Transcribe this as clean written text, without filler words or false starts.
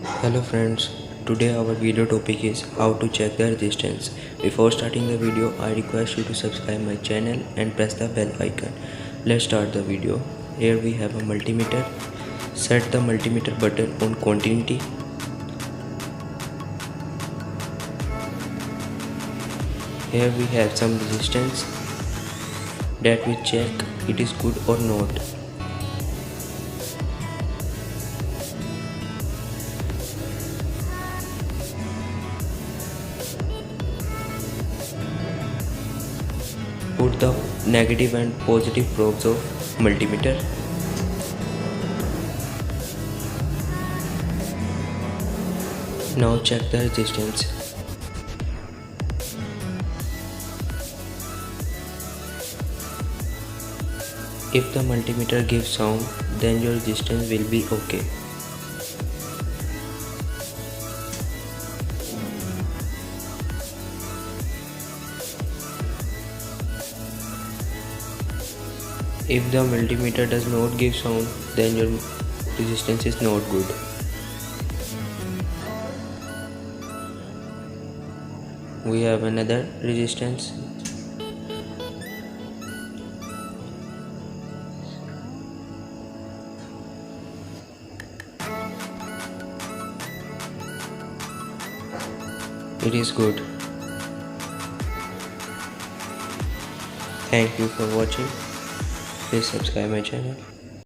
Hello friends, today our video topic is how to check the resistance. Before starting the video, I request you to subscribe my channel and press the bell icon. Let's start the video. Here we have a multimeter. Set the multimeter button on continuity. Here we have some resistance that we check it is good or not. Put the negative and positive probes of multimeter. Now check the resistance. If the multimeter gives sound, then your resistance will be okay. If the multimeter does not give sound, then your resistance is not good. We have another resistance. It is good. Thank you for watching. Please subscribe my channel.